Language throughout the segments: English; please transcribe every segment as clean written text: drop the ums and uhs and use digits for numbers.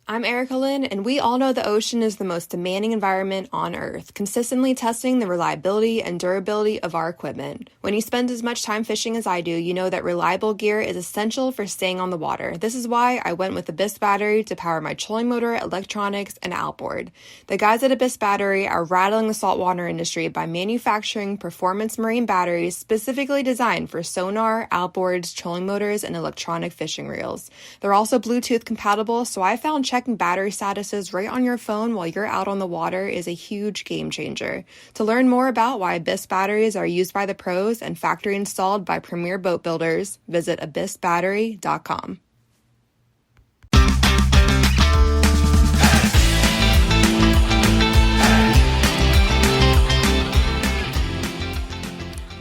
I'm Erica Lynn, and we all know the ocean is the most demanding environment on Earth, consistently testing the reliability and durability of our equipment. When you spend as much time fishing as I do, you know that reliable gear is essential for staying on the water. This is why I went with the Abyss battery to power my trolling motor, electronics, and outboard. The guys at Abyss Battery are rattling the saltwater industry by manufacturing performance marine batteries specifically designed for sonar, outboards, trolling motors, and electronic fishing reels. They're also Bluetooth compatible, so I found checking battery statuses right on your phone while you're out on the water is a huge game changer. To learn more about why Abyss batteries are used by the pros and factory installed by premier boat builders, visit abyssbattery.com.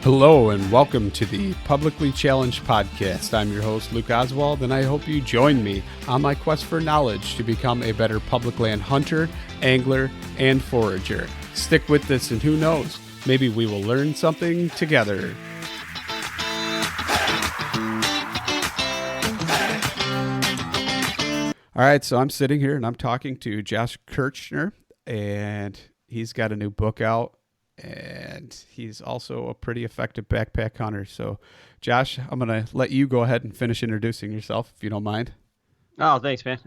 Hello and welcome to the Publicly Challenged Podcast. I'm your host, Luke Oswald, and I hope you join me on my quest for knowledge to become a better public land hunter, angler, and forager. Stick with this and who knows, maybe we will learn something together. All right, so I'm sitting here and I'm talking to Josh Kirchner, and he's got a new book out. And he's also a pretty effective backpack hunter. So, Josh, I'm going to let you go ahead and finish introducing yourself, if you don't mind. Oh, thanks, man.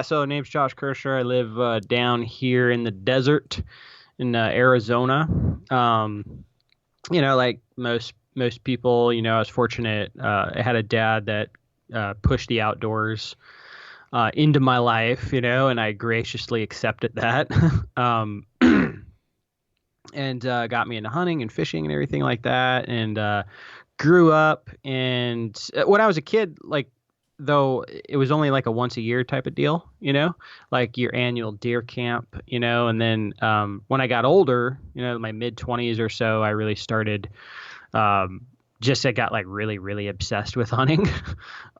So name's Josh Kirchner. I live down here in the desert in Arizona. Like most people, I was fortunate. I had a dad that pushed the outdoors into my life, and I graciously accepted that. And got me into hunting and fishing and everything like that, and grew up. And when I was a kid, though it was only like a once a year type of deal, like your annual deer camp, and then when I got older, my mid-20s or so, I really started I got like really, really obsessed with hunting.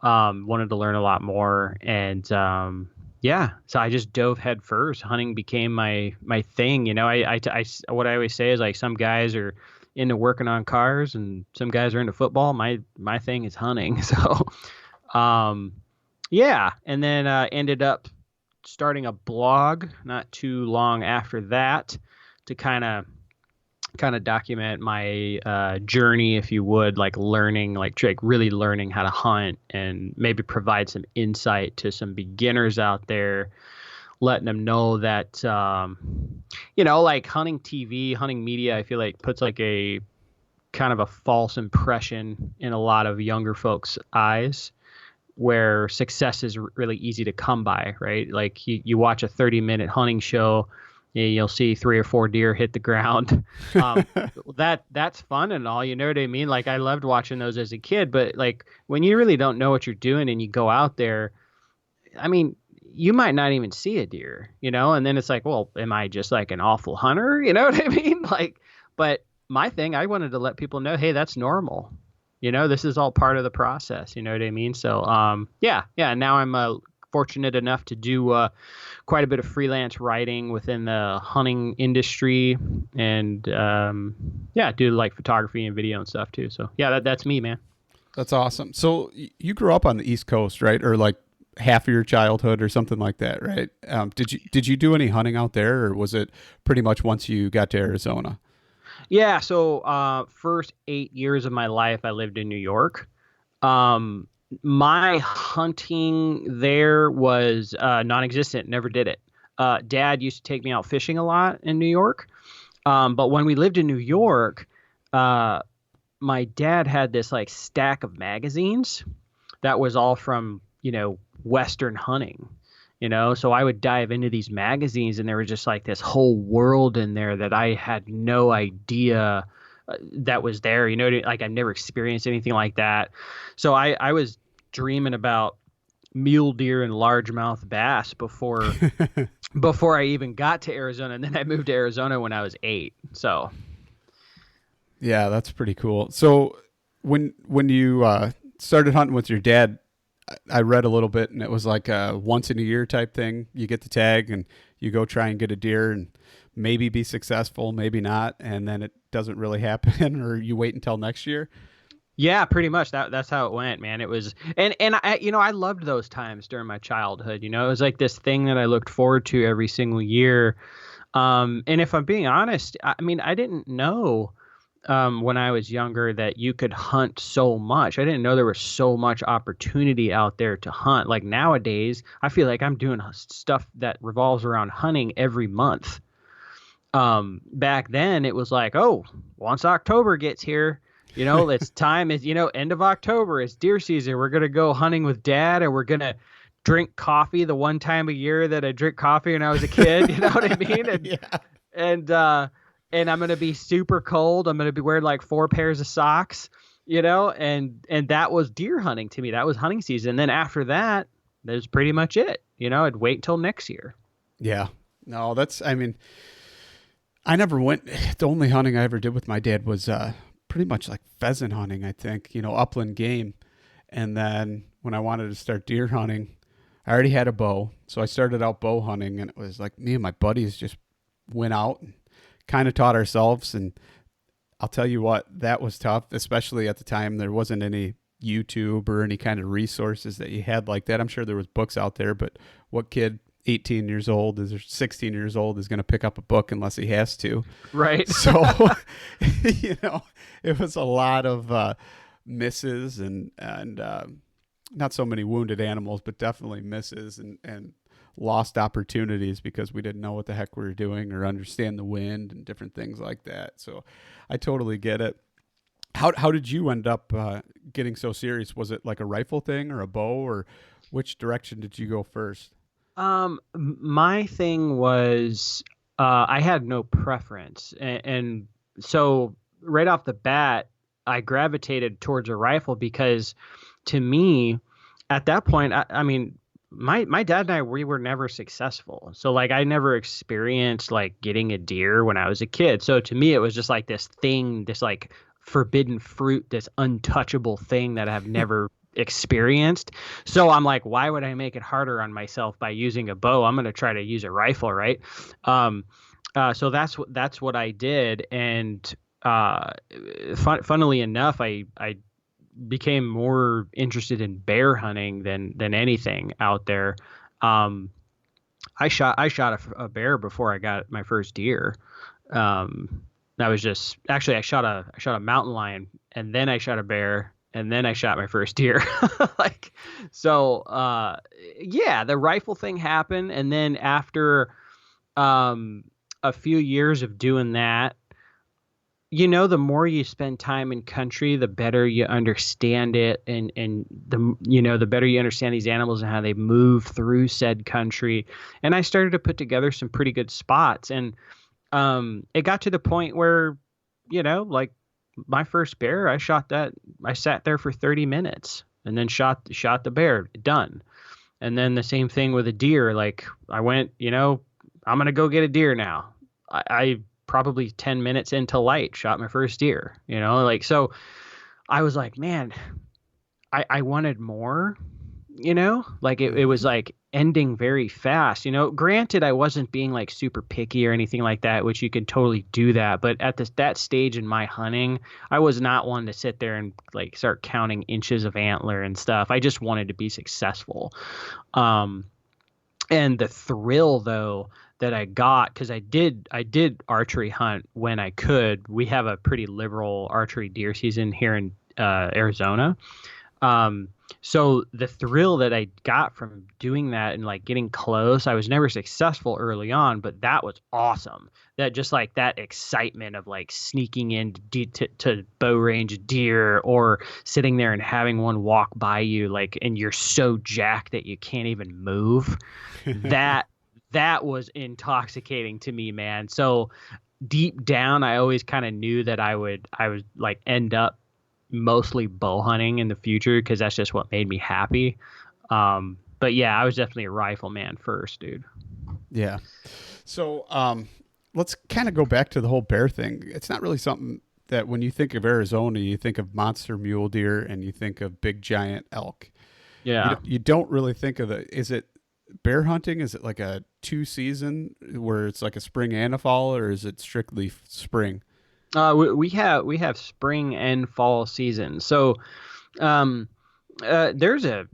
Wanted to learn a lot more, and so I just dove head first. Hunting became my thing. What I always say is, like, some guys are into working on cars and some guys are into football. My thing is hunting. So, and then ended up starting a blog not too long after that to kind of document my journey, if you would, like learning, really learning how to hunt, and maybe provide some insight to some beginners out there, letting them know that, like hunting TV, hunting media, I feel like puts like a kind of a false impression in a lot of younger folks' eyes, where success is really easy to come by, right? Like you watch a 30-minute hunting show, you'll see 3 or 4 deer hit the ground. That's fun and all, you know what I mean? Like, I loved watching those as a kid, but like when you really don't know what you're doing and you go out there, I mean, you might not even see a deer, and then it's like, well, am I just like an awful hunter? You know what I mean? But my thing, I wanted to let people know, hey, that's normal. This is all part of the process. You know what I mean? So, now I'm fortunate enough to do quite a bit of freelance writing within the hunting industry, and do like photography and video and stuff too. So that's me, man. That's awesome. So you grew up on the East Coast, right? Or like half of your childhood or something like that, right? Did you do any hunting out there, or was it pretty much once you got to Arizona? Yeah. So first 8 years of my life, I lived in New York. My hunting there was non-existent. Never did it. Dad used to take me out fishing a lot in New York. But when we lived in New York, my dad had this like stack of magazines that was all from, Western hunting, so I would dive into these magazines, and there was just like this whole world in there that I had no idea that was there, like I've never experienced anything like that. So I was dreaming about mule deer and largemouth bass before I even got to Arizona. And then I moved to Arizona when I was 8. So yeah, that's pretty cool. So when you started hunting with your dad, I read a little bit, and it was like a once in a year type thing. You get the tag and you go try and get a deer and maybe be successful, maybe not, and then it doesn't really happen, or you wait until next year. Yeah, pretty much. That's how it went, man. It was, and I loved those times during my childhood. It was like this thing that I looked forward to every single year. And if I'm being honest, I mean, I didn't know when I was younger that you could hunt so much. I didn't know there was so much opportunity out there to hunt. Like nowadays, I feel like I'm doing stuff that revolves around hunting every month. Back then it was like, oh, once October gets here, it's time is, end of October, it's deer season. We're going to go hunting with dad, and we're going to drink coffee the one time a year that I drink coffee when I was a kid. You know what I mean? And, Yeah. and I'm going to be super cold. I'm going to be wearing like 4 pairs of socks, and that was deer hunting to me. That was hunting season. And then after that, that was pretty much it. I'd wait till next year. Yeah. No, I mean, I never went. The only hunting I ever did with my dad was pretty much like pheasant hunting, I think, upland game. And then when I wanted to start deer hunting, I already had a bow. So I started out bow hunting, and it was like me and my buddies just went out and kind of taught ourselves. And I'll tell you what, that was tough, especially at the time. There wasn't any YouTube or any kind of resources that you had like that. I'm sure there was books out there, but what kid 18 years old is 16 years old is going to pick up a book unless he has to. Right. So, it was a lot of misses and not so many wounded animals, but definitely misses and lost opportunities because we didn't know what the heck we were doing or understand the wind and different things like that. So I totally get it. How did you end up getting so serious? Was it like a rifle thing or a bow, or which direction did you go first? My thing was, I had no preference. And so right off the bat, I gravitated towards a rifle because to me, at that point, I mean, my dad and I, we were never successful. So like, I never experienced like getting a deer when I was a kid. So to me, it was just like this thing, this like forbidden fruit, this untouchable thing that I've never experienced. So I'm like, why would I make it harder on myself by using a bow? I'm going to try to use a rifle. Right. So that's what I did. And, funnily enough, I became more interested in bear hunting than anything out there. I shot a bear before I got my first deer. That was just actually I shot a mountain lion, and then I shot a bear, and then I shot my first deer. Like, so, yeah, the rifle thing happened. And then after, a few years of doing that, the more you spend time in country, the better you understand it. And the better you understand these animals and how they move through said country. And I started to put together some pretty good spots. And, it got to the point where, like, my first bear, I sat there for 30 minutes and then shot the bear, done. And then the same thing with a deer. Like I went, I'm going to go get a deer now. I probably 10 minutes into light shot my first deer, so I was like, man, I wanted more, like it was like ending very fast, granted I wasn't being like super picky or anything like that, which you can totally do that. But at that stage in my hunting, I was not one to sit there and like start counting inches of antler and stuff. I just wanted to be successful. And the thrill though that I got, because I did archery hunt when I could. We have a pretty liberal archery deer season here in Arizona. So the thrill that I got from doing that and like getting close, I was never successful early on, but that was awesome. That just like that excitement of like sneaking in to bow range deer, or sitting there and having one walk by you, like, and you're so jacked that you can't even move. That was intoxicating to me, man. So deep down, I always kind of knew that I would like end up mostly bow hunting in the future, because that's just what made me happy. But yeah, I was definitely a rifle man first, dude. Yeah. So let's kind of go back to the whole bear thing. It's not really something that when you think of Arizona, you think of monster mule deer and you think of big giant elk. Yeah. You don't really think of is it bear hunting? Is it like a 2 season where it's like a spring and a fall, or is it strictly spring? We have spring and fall season. So um, there's a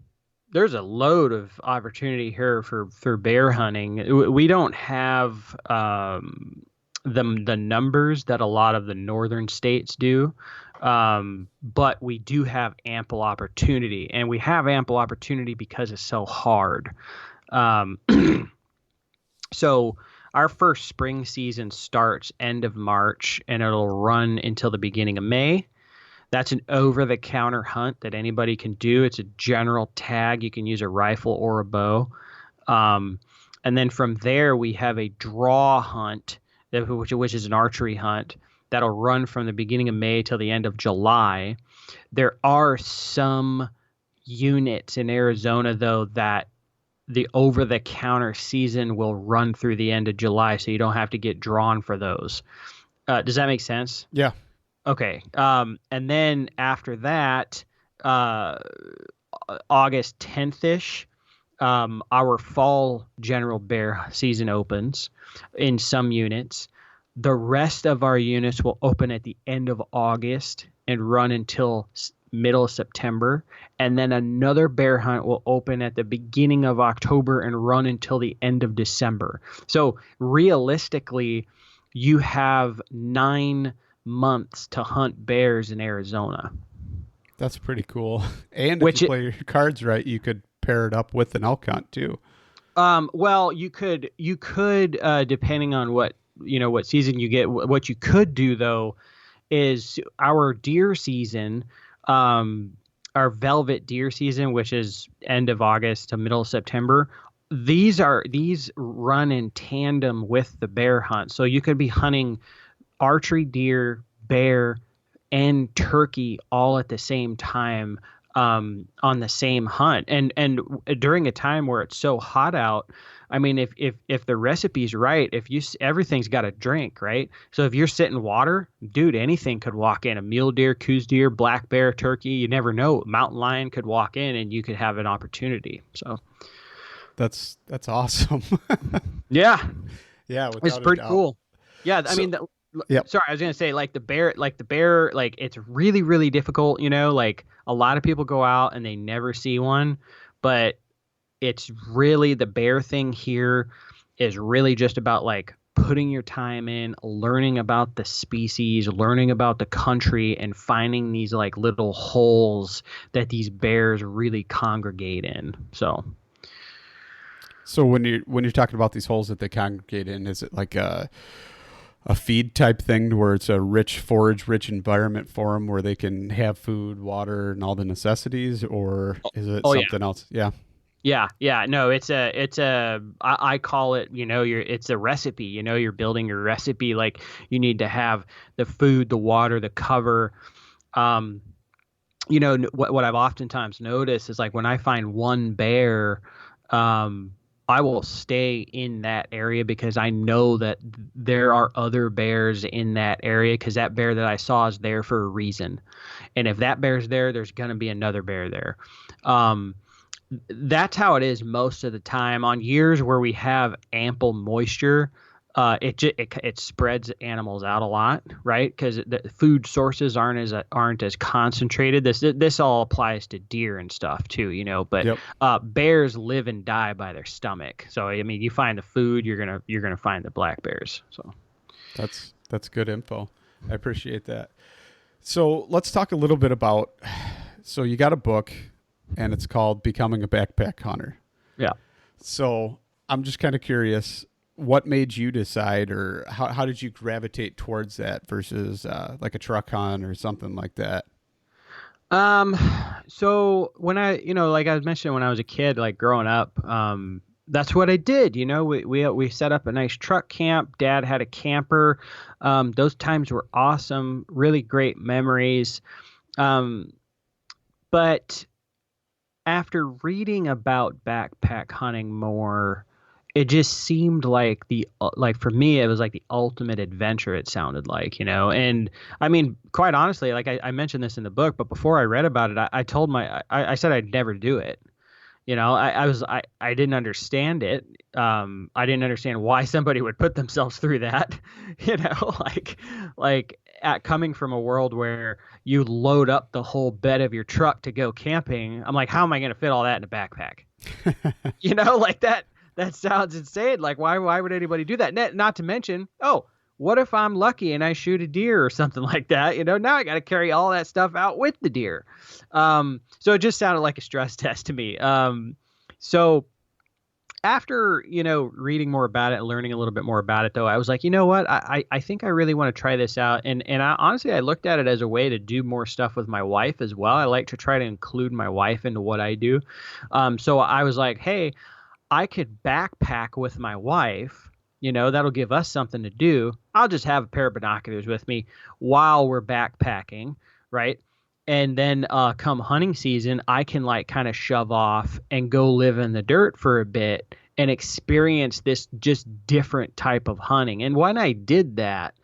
load of opportunity here for bear hunting. We don't have the numbers that a lot of the northern states do, but we do have ample opportunity, and we have ample opportunity because it's so hard. Um, so our first spring season starts end of March, and it'll run until the beginning of May. That's an over-the-counter hunt that anybody can do. It's a general tag. You can use a rifle or a bow. Um, and then from there, we have a draw hunt, which is an archery hunt that'll run from the beginning of May till the end of July. There are some units in Arizona, though, that the over-the-counter season will run through the end of July, so you don't have to get drawn for those. Does that make sense? Yeah. Okay. And then after that, uh, August 10th-ish, our fall general bear season opens in some units. The rest of our units will open at the end of August and run until middle of September. And then another bear hunt will open at the beginning of October and run until the end of December. So realistically, you have 9 months to hunt bears in Arizona. That's pretty cool. And if you play your cards right, you could pair it up with an elk hunt too. Well, you could depending on what season you get. What you could do though is our deer season, our velvet deer season, which is end of August to middle of September. These run in tandem with the bear hunt, so you could be hunting archery deer, bear, and turkey all at the same time on the same hunt. And during a time where it's so hot out, I mean, if the recipe's right, everything's got a drink, right? So if you're sitting water, dude, anything could walk in. A mule deer, coos deer, black bear, turkey, you never know. Mountain lion could walk in and you could have an opportunity. So that's awesome. Yeah. Yeah, it's pretty cool. Yeah, I mean, yep. Sorry, I was gonna say like the bear, like it's really, really difficult. Like a lot of people go out and they never see one, but it's really the bear thing here is really just about like putting your time in, learning about the species, learning about the country, and finding these like little holes that these bears really congregate in. So when you're talking about these holes that they congregate in, is it like a feed type thing where it's a forage-rich environment for them where they can have food, water, and all the necessities, or is it something else? Yeah. Yeah. No, I call it, it's a recipe, you're building your recipe. Like you need to have the food, the water, the cover. What I've oftentimes noticed is like when I find one bear, I will stay in that area because I know that there are other bears in that area because that bear that I saw is there for a reason. And if that bear's there, there's going to be another bear there. That's how it is most of the time. On years where we have ample moisture, it spreads animals out a lot, right? Because the food sources aren't as concentrated. This all applies to deer and stuff too, But yep. Bears live and die by their stomach. So I mean, you find the food, you're gonna find the black bears. So that's good info. I appreciate that. So let's talk a little bit about. So you got a book, and it's called Becoming a Backpack Hunter. Yeah. So I'm just kind of curious. What made you decide, or how did you gravitate towards that versus like a truck hunt or something like that? So when like I was mentioning, when I was a kid, like growing up, that's what I did. We set up a nice truck camp. Dad had a camper. Those times were awesome, really great memories. But after reading about backpack hunting more, it just seemed like for me, it was like the ultimate adventure. It sounded like, and I mean, quite honestly, like I mentioned this in the book, but before I read about it, I said I'd never do it. I didn't understand it. I didn't understand why somebody would put themselves through that, coming from a world where you load up the whole bed of your truck to go camping. I'm like, how am I going to fit all that in a backpack? Like that sounds insane. Like, why would anybody do that? Not to mention, what if I'm lucky and I shoot a deer or something like that? Now I got to carry all that stuff out with the deer. So it just sounded like a stress test to me. So after, reading more about it, learning a little bit more about it, though, I was like, you know what? I think I really want to try this out. And honestly, I looked at it as a way to do more stuff with my wife as well. I like to try to include my wife into what I do. So I was like, hey, I could backpack with my wife. That'll give us something to do. I'll just have a pair of binoculars with me while we're backpacking, right? And then come hunting season, I can kind of shove off and go live in the dirt for a bit and experience this just different type of hunting. And when I did that,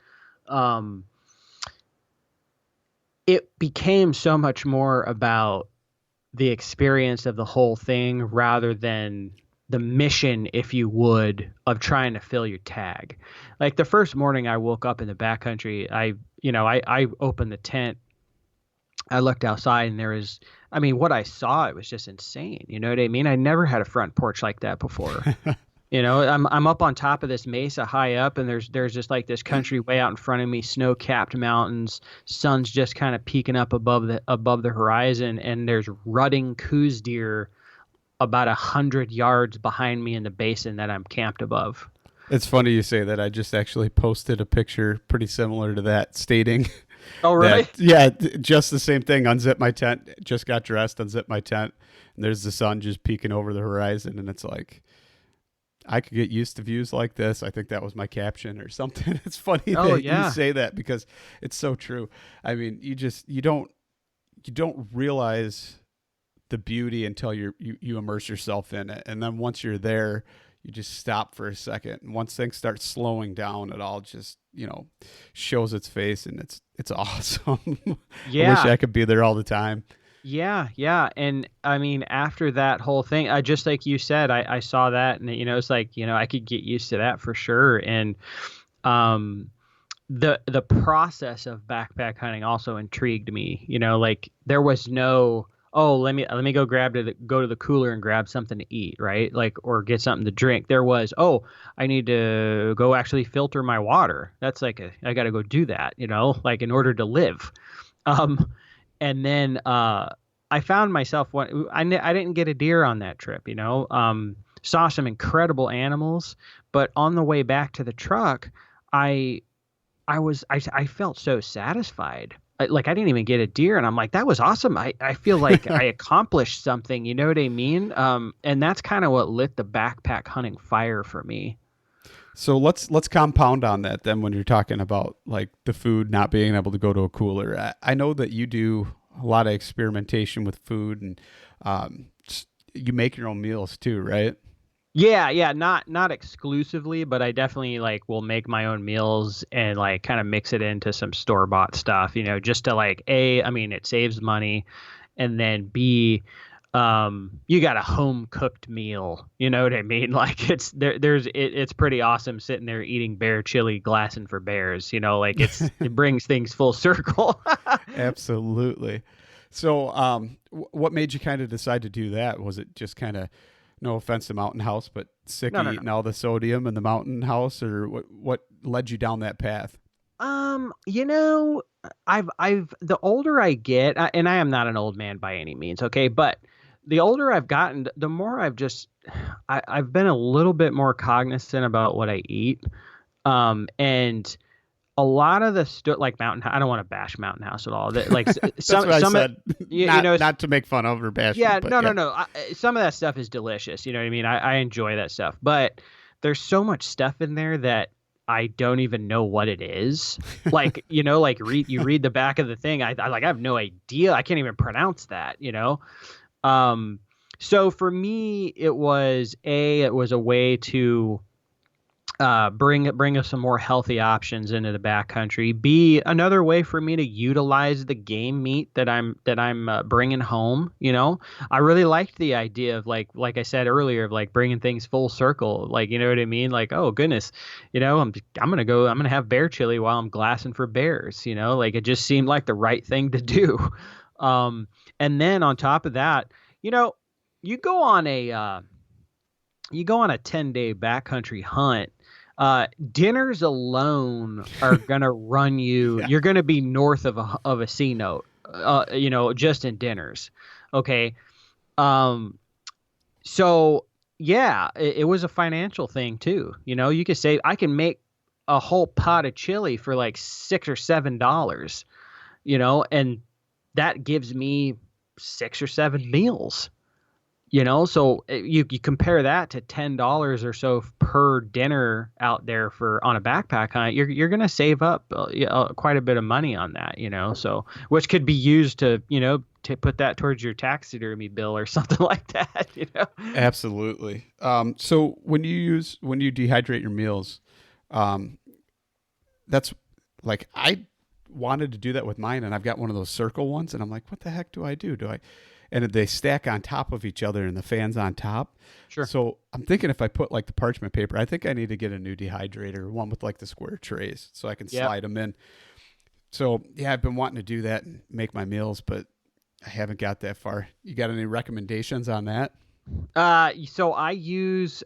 it became so much more about the experience of the whole thing rather than the mission, if you would, of trying to fill your tag. Like the first morning I woke up in the backcountry, I opened the tent. I looked outside and there was, what I saw, it was just insane. You know what I mean? I never had a front porch like that before. I'm up on top of this mesa high up, and there's just like this country way out in front of me, snow-capped mountains, sun's just kind of peeking up above the horizon, and there's rutting coos deer about 100 yards behind me in the basin that I'm camped above. It's funny you say that. I just actually posted a picture pretty similar to that, stating Oh, really? Just the same thing. Unzip my tent, just got dressed, unzip my tent, and there's the sun just peeking over the horizon, and it's like, I could get used to views like this. I think that was my caption or something. It's funny you say that because it's so true. You don't realize the beauty until you immerse yourself in it, and then once you're there, you just stop for a second. And once things start slowing down, it all just shows its face, and it's awesome. Yeah. I wish I could be there all the time. Yeah. And after that whole thing, I just like you said, I saw that, and it's like, I could get used to that for sure. And the process of backpack hunting also intrigued me. There was no, let me go go to the cooler and grab something to eat, right? Or get something to drink. There was, I need to go actually filter my water. That's I got to go do that, in order to live. And then I found myself I didn't get a deer on that trip, saw some incredible animals, but on the way back to the truck, I felt so satisfied. I didn't even get a deer, and I'm like, that was awesome. I feel like I accomplished something, you know what I mean? And that's kind of what lit the backpack hunting fire for me. So let's compound on that then when you're talking about the food not being able to go to a cooler. I know that you do a lot of experimentation with food, and you make your own meals too, right? Yeah, not exclusively, but I definitely will make my own meals and kind of mix it into some store-bought stuff, just to it saves money, and then B, you got a home cooked meal, you know what I mean? It's pretty awesome sitting there eating bear chili, glassing for bears, it brings things full circle. Absolutely. So, what made you kind of decide to do that? Was it just kind of, no offense to Mountain House, but sick of eating all the sodium in the Mountain House, or what led you down that path? I've the older I get, and I am not an old man by any means, okay, but the older I've gotten, the more I've been a little bit more cognizant about what I eat, and a lot of the stuff Mountain House, I don't want to bash Mountain House at all. That's what I said. Not to make fun of or bash. Yeah, no. Some of that stuff is delicious. You know what I mean? I enjoy that stuff, but there's so much stuff in there that I don't even know what it is. You read the back of the thing. I have no idea. I can't even pronounce that. So for me, it was a way to bring us some more healthy options into the backcountry. B, another way for me to utilize the game meat that I'm bringing home. I really liked the idea of like I said earlier, of like bringing things full circle. Like, you know what I mean? Like, oh goodness, I'm gonna have bear chili while I'm glassing for bears. Like it just seemed like the right thing to do. Um, and then on top of that, you know, you go on a uh, you go on a 10-day backcountry hunt. Dinners alone are gonna run you. Yeah. You're gonna be north of a C note. Just in dinners. Okay. Um. So yeah, it was a financial thing too. You could say I can make a whole pot of chili for like $6 or $7. And that gives me 6 or 7 meals. So you compare that to $10 or so per dinner out there on a backpack hunt. You're gonna save up quite a bit of money on that. So which could be used to put that towards your taxidermy bill or something like that. Absolutely. So when you dehydrate your meals, that's like, I wanted to do that with mine, and I've got one of those circle ones, and I'm like, what the heck do I do? And they stack on top of each other and the fan's on top. Sure. So I'm thinking if I put like the parchment paper, I think I need to get a new dehydrator, one with like the square trays, so I can Yep. slide them in. So yeah, I've been wanting to do that and make my meals, but I haven't got that far. You got any recommendations on that? So I use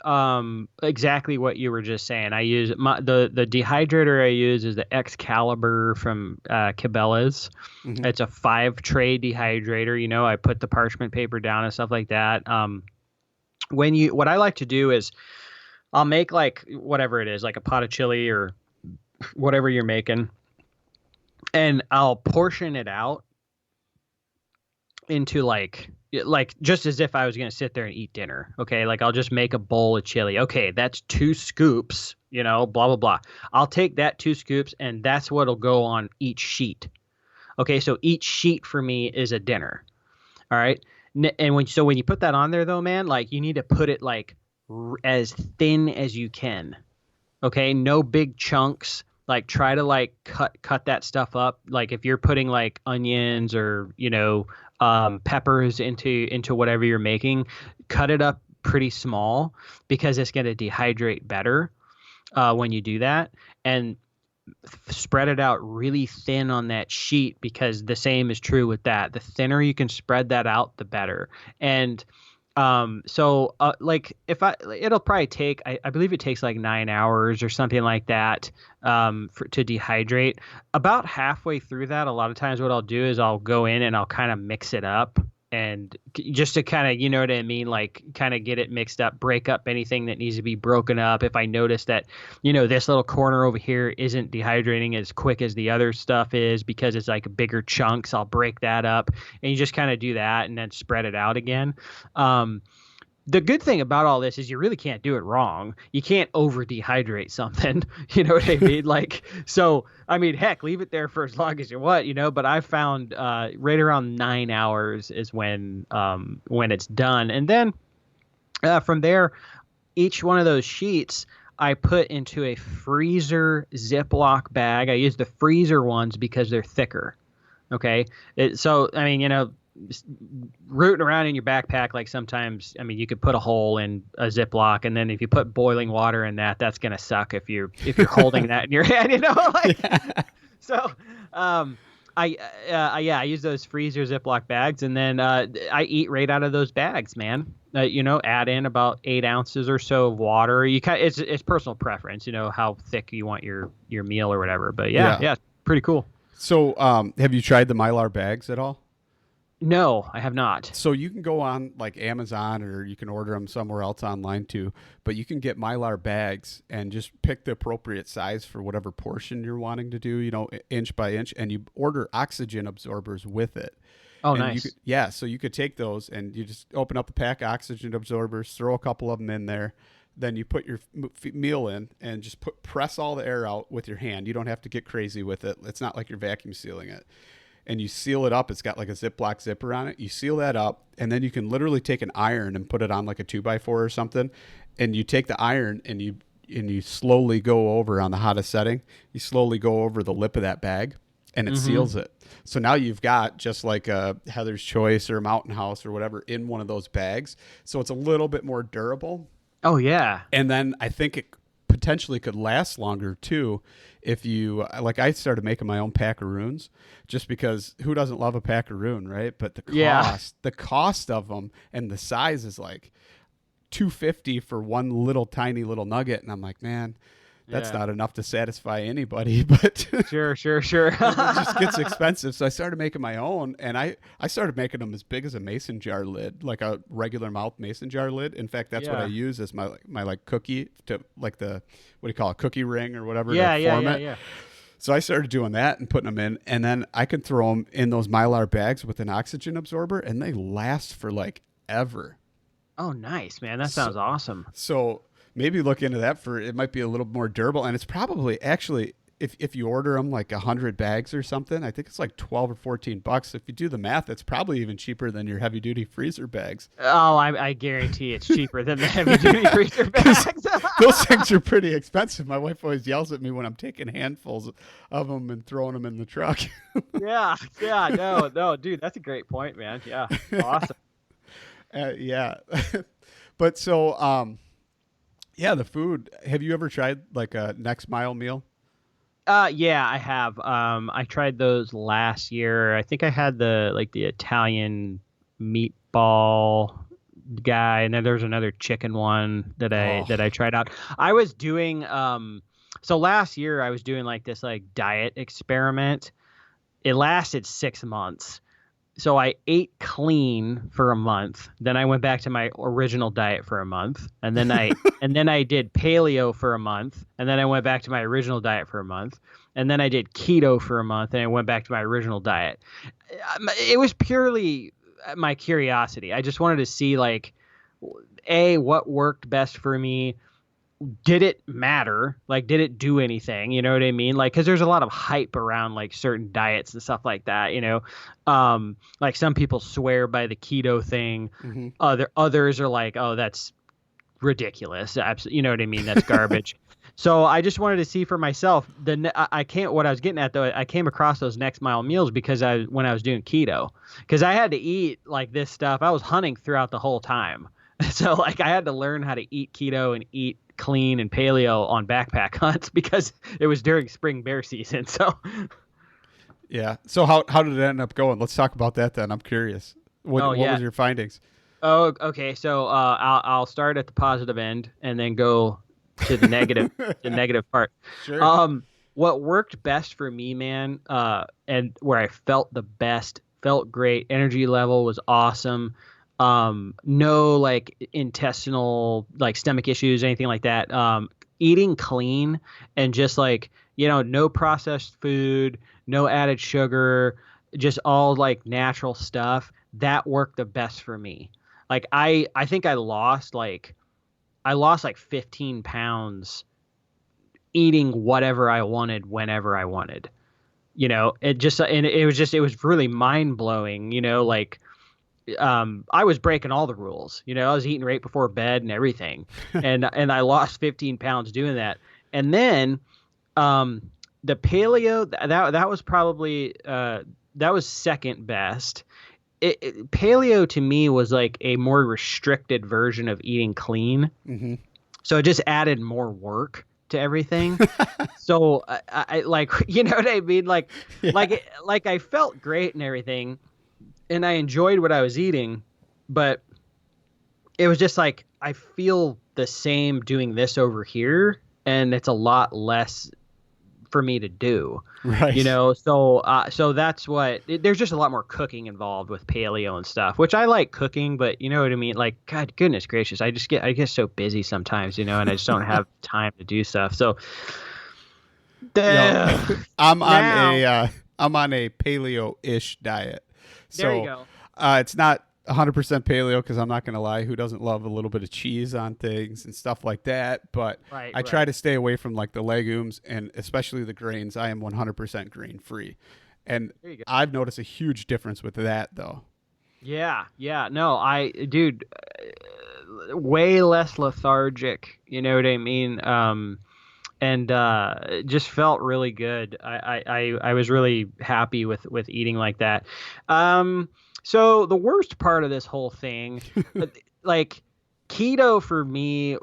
exactly what you were just saying. I use the dehydrator I use is the Excalibur from Cabela's. Mm-hmm. It's a 5-tray dehydrator. I put the parchment paper down and stuff like that. What I like to do is I'll make like whatever it is, like a pot of chili or whatever you're making, and I'll portion it out into like just as if I was going to sit there and eat dinner. Okay. Like I'll just make a bowl of chili. Okay. That's 2 scoops, blah, blah, blah. I'll take that 2 scoops and that's what'll go on each sheet. Okay. So each sheet for me is a dinner. All right. And when you put that on there though, man, like you need to put it like as thin as you can. Okay. No big chunks. Like try to like cut that stuff up. Like if you're putting like onions or, peppers into whatever you're making, cut it up pretty small because it's going to dehydrate better when you do that, and spread it out really thin on that sheet, because the same is true with that. The thinner you can spread that out, the better. And like it'll probably take, I believe it takes like 9 hours or something like that to dehydrate. About halfway through that, a lot of times what I'll do is I'll go in and I'll kind of mix it up, and just to kind of, you know what I mean, like kind of get it mixed up, break up anything that needs to be broken up. If I notice that, this little corner over here isn't dehydrating as quick as the other stuff is because it's like bigger chunks, I'll break that up, and you just kind of do that and then spread it out again. The good thing about all this is you really can't do it wrong. You can't over dehydrate something. You know what I mean? Heck, leave it there for as long as you want, but I found right around 9 hours is when it's done. And then from there, each one of those sheets I put into a freezer Ziploc bag. I use the freezer ones because they're thicker. Okay. Rooting around in your backpack, like sometimes, you could put a hole in a Ziploc, and then if you put boiling water in that, that's gonna suck if you're holding that in your hand, Yeah. So, I use those freezer Ziploc bags, and then I eat right out of those bags, man. Add in about 8 ounces or so of water. It's personal preference, how thick you want your meal or whatever. But yeah, pretty cool. So, have you tried the Mylar bags at all? No, I have not. So you can go on like Amazon, or you can order them somewhere else online too, but you can get Mylar bags and just pick the appropriate size for whatever portion you're wanting to do, inch by inch, and you order oxygen absorbers with it. Oh, and nice. So you could take those and you just open up the pack of oxygen absorbers, throw a couple of them in there. Then you put your meal in and just press all the air out with your hand. You don't have to get crazy with it. It's not like you're vacuum sealing it. And you seal it up. It's got like a Ziploc zipper on it. You seal that up, and then you can literally take an iron and put it on like a 2x4 or something. And you take the iron and you you slowly go over on the hottest setting, you slowly go over the lip of that bag and it seals it. So now you've got just like a Heather's Choice or a Mountain House or whatever in one of those bags. So it's a little bit more durable. Oh yeah. And then I think it potentially could last longer too if you, like, I started making my own packaroons just because who doesn't love a packaroon, right? But the cost of them and the size is like $250 for one little tiny little nugget, and I'm like, man, that's not enough to satisfy anybody. But sure. it just gets expensive. So I started making my own, and I started making them as big as a mason jar lid, like a regular mouth mason jar lid. In fact, that's what I use as my like cookie to like the, what do you call it, cookie ring or whatever. Yeah. So I started doing that and putting them in, and then I could throw them in those Mylar bags with an oxygen absorber, and they last for like ever. Oh, nice, man. That sounds awesome. So maybe look into that it might be a little more durable. And it's probably actually, if you order them like 100 bags or something, I think it's like $12 or $14. If you do the math, it's probably even cheaper than your heavy duty freezer bags. Oh, I guarantee it's cheaper than the heavy duty freezer bags. Those things are pretty expensive. My wife always yells at me when I'm taking handfuls of them and throwing them in the truck. Yeah. No, dude, that's a great point, man. Yeah. Awesome. Yeah. But so, yeah, the food. Have you ever tried like a Next Mile meal? Yeah, I have. I tried those last year. I think I had the Italian meatball guy, and then there's another chicken one that I tried out. I was doing so last year I was doing like this like diet experiment. It lasted 6 months. So I ate clean for a month. Then I went back to my original diet for a month, and then I did paleo for a month, and then I went back to my original diet for a month, and then I did keto for a month, and I went back to my original diet. It was purely my curiosity. I just wanted to see like, what worked best for me. Did it matter? Like, did it do anything? You know what I mean? Like, because there's a lot of hype around like certain diets and stuff like that. You know, like some people swear by the keto thing. Mm-hmm. Others are like, oh, that's ridiculous. You know what I mean? That's garbage. So I just wanted to see for myself. What I was getting at though, I came across those Next Mile meals because when I was doing keto, because I had to eat like this stuff. I was hunting throughout the whole time. So like I had to learn how to eat keto and eat clean and paleo on backpack hunts because it was during spring bear season. So yeah. So how did it end up going? Let's talk about that then. I'm curious. What was your findings? Oh, okay. So I'll start at the positive end and then go to the negative, the negative part. Sure. What worked best for me, man, and where I felt the best, felt great, energy level was awesome. No like intestinal, like stomach issues, anything like that. Eating clean and just like, no processed food, no added sugar, just all like natural stuff. That worked the best for me. Like I think I lost like 15 pounds eating whatever I wanted, whenever I wanted, it was really mind blowing, like, I was breaking all the rules. I was eating right before bed and everything. And I lost 15 pounds doing that. And then the paleo, that was probably that was second best. Paleo to me was like a more restricted version of eating clean. Mm-hmm. So it just added more work to everything. So I like, you know what I mean? Like, like I felt great and everything. And I enjoyed what I was eating, but it was just like, I feel the same doing this over here, and it's a lot less for me to do, right? So that's there's just a lot more cooking involved with paleo and stuff, which I like cooking, but you know what I mean? Like, God, goodness gracious, I get so busy sometimes, and I just don't have time to do stuff. So I'm on a paleo-ish diet. So, there you go. It's not 100% paleo because I'm not going to lie. Who doesn't love a little bit of cheese on things and stuff like that? But I try to stay away from like the legumes and especially the grains. I am 100% grain free. And I've noticed a huge difference with that though. Yeah. No, dude, way less lethargic. You know what I mean? And it just felt really good. I was really happy with eating like that. So the worst part of this whole thing, like keto for me,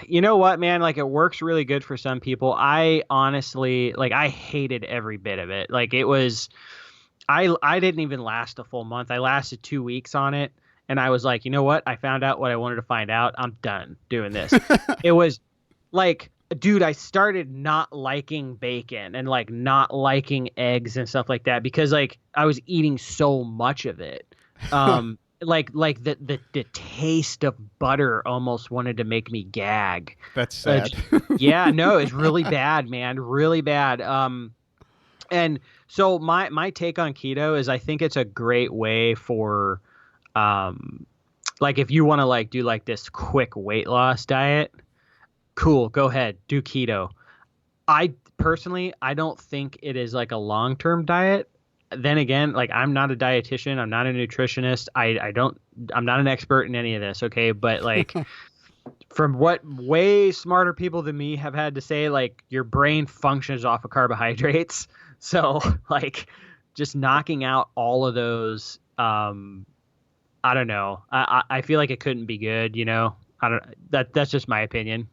you know what, man? Like, it works really good for some people. I honestly, like, I hated every bit of it. Like, it was, I didn't even last a full month. I lasted 2 weeks on it. And I was like, you know what? I found out what I wanted to find out. I'm done doing this. It was like, dude, I started not liking bacon and like not liking eggs and stuff like that because like I was eating so much of it. Like the taste of butter almost wanted to make me gag. That's sad. Yeah, no, it's really bad, man, really bad. And so my take on keto is I think it's a great way for like if you want to like do like this quick weight loss diet, cool, go ahead, do keto. I personally, I don't think it is like a long-term diet. Then again, like I'm not a dietitian, I'm not a nutritionist. I'm not an expert in any of this, okay? But like from what way smarter people than me have had to say, like your brain functions off of carbohydrates. So like just knocking out all of those, I don't know. I feel like it couldn't be good, you know? That's just my opinion.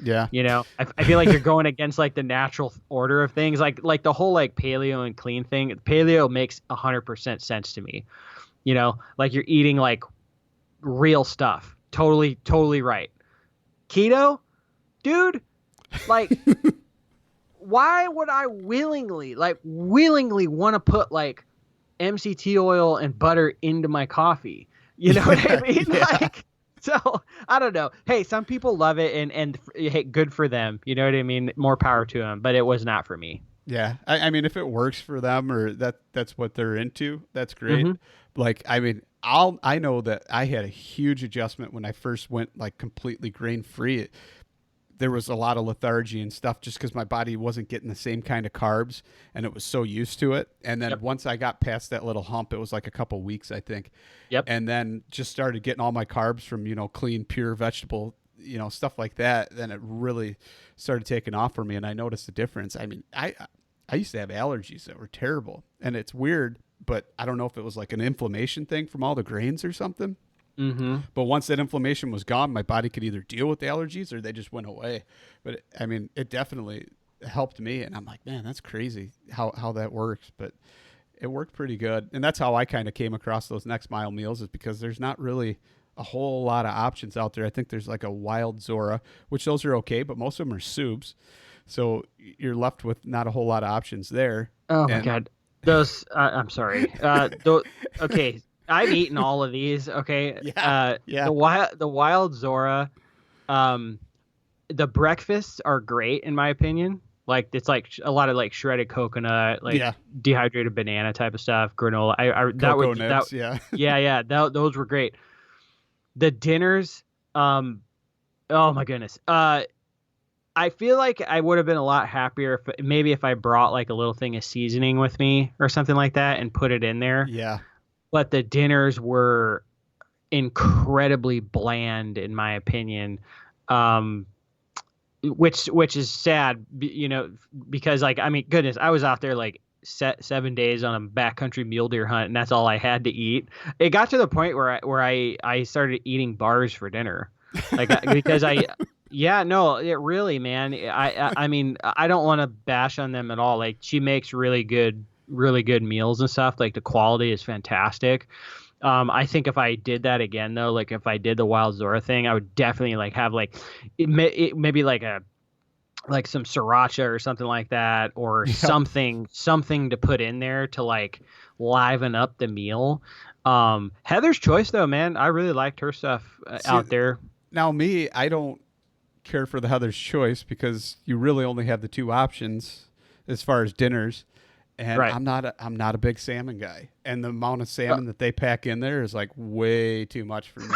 Yeah. You know, I feel like you're going against like the natural order of things, like the whole like paleo and clean thing. Paleo makes 100% sense to me. You know, like you're eating like real stuff. Totally right. Keto, dude, like why would I willingly want to put like MCT oil and butter into my coffee? You know what I mean? Yeah. Like, so I don't know. Hey, some people love it and hey, good for them. You know what I mean? More power to them, but it was not for me. Yeah. I mean, if it works for them or that's what they're into, that's great. Mm-hmm. Like, I mean, I know that I had a huge adjustment when I first went like completely grain free. There was a lot of lethargy and stuff just because my body wasn't getting the same kind of carbs and it was so used to it. And then once I got past that little hump, it was like a couple weeks, I think. Yep. And then just started getting all my carbs from, you know, clean, pure vegetable, you know, stuff like that. Then it really started taking off for me. And I noticed the difference. I mean, I used to have allergies that were terrible and it's weird, but I don't know if it was like an inflammation thing from all the grains or something. Mm-hmm. But once that inflammation was gone, my body could either deal with the allergies or they just went away. But I mean, it definitely helped me. And I'm like, man, that's crazy how that works. But it worked pretty good. And that's how I kind of came across those Next Mile meals, is because there's not really a whole lot of options out there. I think there's like a Wild Zora, which those are okay, but most of them are soups. So you're left with not a whole lot of options there. Oh my God. Those, I'm sorry. Okay. I've eaten all of these. Okay. Yeah. The Wild Zora, the breakfasts are great in my opinion. Like it's like a lot of like shredded coconut, like dehydrated banana type of stuff, granola. Those were great. The dinners, oh my goodness. I feel like I would have been a lot happier if I brought like a little thing of seasoning with me or something like that and put it in there. Yeah. But the dinners were incredibly bland, in my opinion, which is sad, you know, because like, I mean, goodness, I was out there like 7 days on a backcountry mule deer hunt, and that's all I had to eat. It got to the point where I started eating bars for dinner, like because yeah, no, it really, man. I mean, I don't want to bash on them at all. Like she makes really good meals and stuff. Like the quality is fantastic. I think if I did that again though, like if I did the Wild Zora thing, I would definitely like have like maybe like some sriracha or something like that, or something to put in there to like liven up the meal. Heather's Choice though, man, I really liked her stuff out there. Now me, I don't care for the Heather's Choice because you really only have the two options as far as dinners. And right. I'm not a big salmon guy, and the amount of salmon that they pack in there is like way too much for me.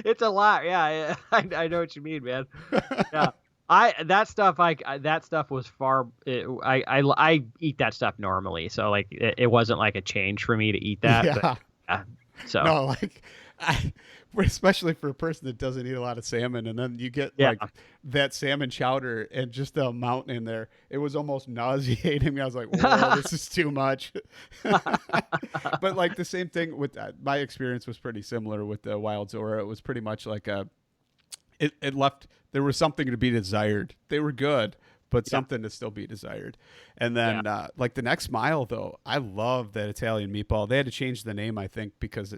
It's a lot, yeah. I know what you mean, man. Yeah, that stuff was far. I eat that stuff normally, so like it wasn't like a change for me to eat that. Yeah. But, so no, like especially for a person that doesn't eat a lot of salmon, and then you get Yeah. like that salmon chowder and just the amount in there. It was almost nauseating. I was like, whoa, this is too much. But like the same thing with my experience was pretty similar with the wild Zora. It was pretty much like it left, there was something to be desired. They were good, but something to still be desired. And then like the next mile though, I love that Italian meatball. They had to change the name, I think, because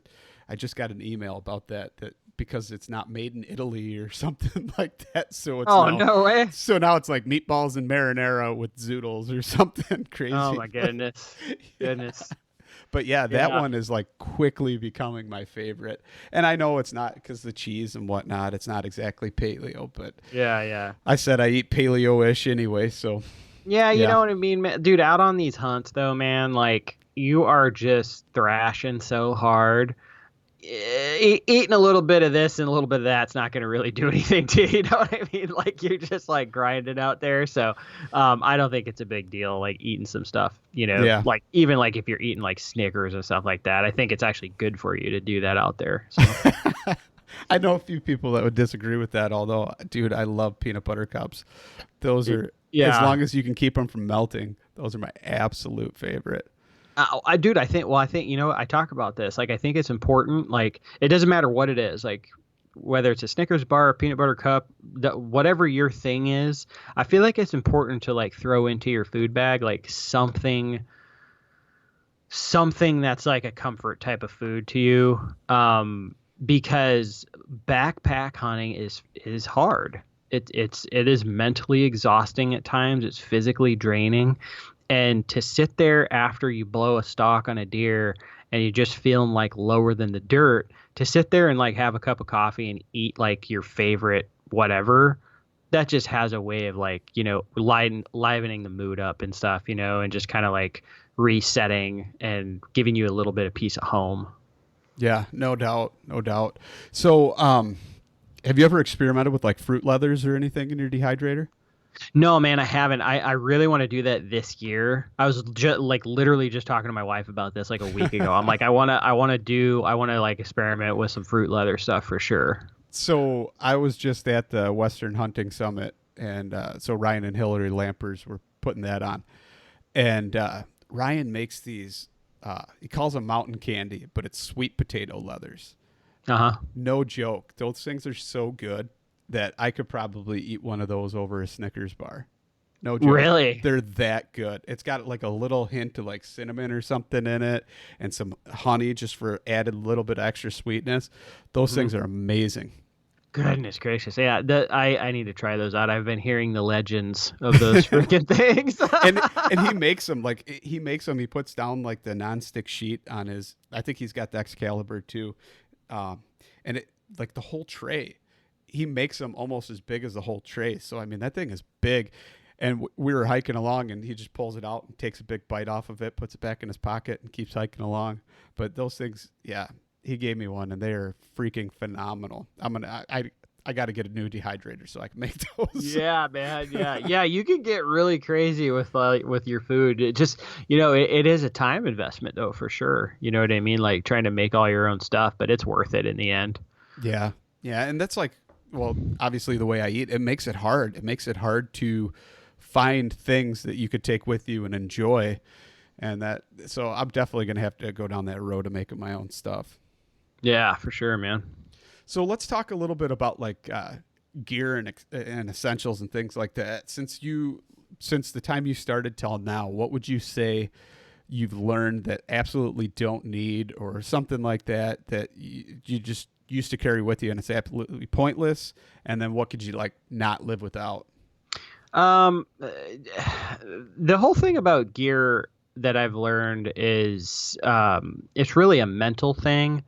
I just got an email about that because it's not made in Italy or something like that. So it's no way. So now it's like meatballs and marinara with zoodles or something crazy. Oh my goodness. Goodness. But yeah, that one is like quickly becoming my favorite. And I know it's not because the cheese and whatnot, it's not exactly paleo, but Yeah. I said I eat paleo-ish anyway, so. Yeah, you know what I mean, man? Dude, out on these hunts though, man, like you are just thrashing so hard. Eating a little bit of this and a little bit of that's not going to really do anything to you. You know what I mean? Like you're just like grinding out there. So I don't think it's a big deal, like eating some stuff, you know, like even like if you're eating like Snickers and stuff like that, I think it's actually good for you to do that out there. So. I know a few people that would disagree with that, although, dude, I love peanut butter cups. Those are, as long as you can keep them from melting, those are my absolute favorite. I think, you know, I talk about this. Like, I think it's important. Like, it doesn't matter what it is. Like, whether it's a Snickers bar, a peanut butter cup, whatever your thing is, I feel like it's important to like throw into your food bag, like something that's like a comfort type of food to you. Because backpack hunting is hard. It is mentally exhausting at times. It's physically draining. And to sit there after you blow a stalk on a deer and you just feeling like lower than the dirt, to sit there and like have a cup of coffee and eat like your favorite whatever, that just has a way of like, you know, livening the mood up and stuff, you know, and just kind of like resetting and giving you a little bit of peace at home. Yeah, no doubt. So have you ever experimented with like fruit leathers or anything in your dehydrator? No, man, I haven't. I really want to do that this year. I was literally just talking to my wife about this like a week ago. I'm like, I want to like experiment with some fruit leather stuff for sure. So I was just at the Western Hunting Summit, and so Ryan and Hillary Lampers were putting that on, and Ryan makes these. He calls them mountain candy, but it's sweet potato leathers. No joke. Those things are so good that I could probably eat one of those over a Snickers bar. No joke. Really? They're that good. It's got like a little hint of like cinnamon or something in it and some honey just for added little bit of extra sweetness. Those things are amazing. Goodness gracious. Yeah, I need to try those out. I've been hearing the legends of those freaking things. and he makes them he puts down like the nonstick sheet on his, I think he's got the Excalibur too. And it like the whole tray. He makes them almost as big as the whole tray. So, I mean, that thing is big. And we were hiking along, and he just pulls it out and takes a big bite off of it, puts it back in his pocket, and keeps hiking along. But those things, he gave me one, and they are freaking phenomenal. I got to get a new dehydrator so I can make those. Yeah, man. Yeah. You can get really crazy with your food. It just, you know, it is a time investment though, for sure. You know what I mean? Like trying to make all your own stuff, but it's worth it in the end. Yeah. And that's like, well, obviously the way I eat, it makes it hard. It makes it hard to find things that you could take with you and enjoy. So I'm definitely going to have to go down that road of making my own stuff. Yeah, for sure, man. So let's talk a little bit about like gear and essentials and things like that. Since the time you started till now, what would you say you've learned that absolutely don't need, or something like that you just used to carry with you and it's absolutely pointless? And then what could you like not live without? The whole thing about gear that I've learned is it's really a mental thing.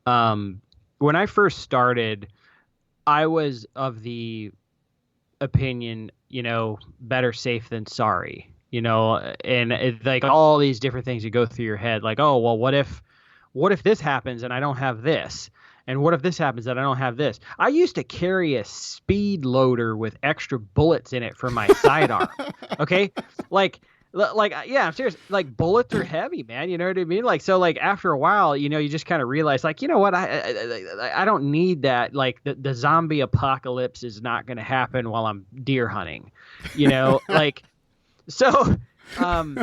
When I first started, I was of the opinion, you know, better safe than sorry, you know, and it's like all these different things that go through your head, like, oh, well, what if this happens and I don't have this? And what if this happens and I don't have this? I used to carry a speed loader with extra bullets in it for my sidearm. Okay. Like Yeah, I'm serious. Like bullets are heavy, man. You know what I mean? Like, so like after a while, you just kind of realize like, you know what? I don't need that. Like the zombie apocalypse is not going to happen while I'm deer hunting, like, so, um,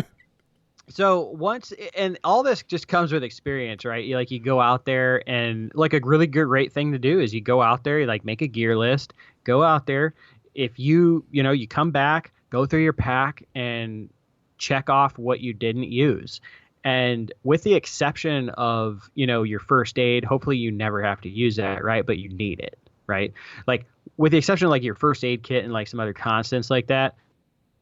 so once, and all this just comes with experience, right? You go out there, and like a really great thing to do is you go out there, you like make a gear list, go out there. If you come back, go through your pack and check off what you didn't use. And with the exception of, your first aid, hopefully you never have to use that, right? But you need it, right? Like with the exception of like your first aid kit and like some other constants like that.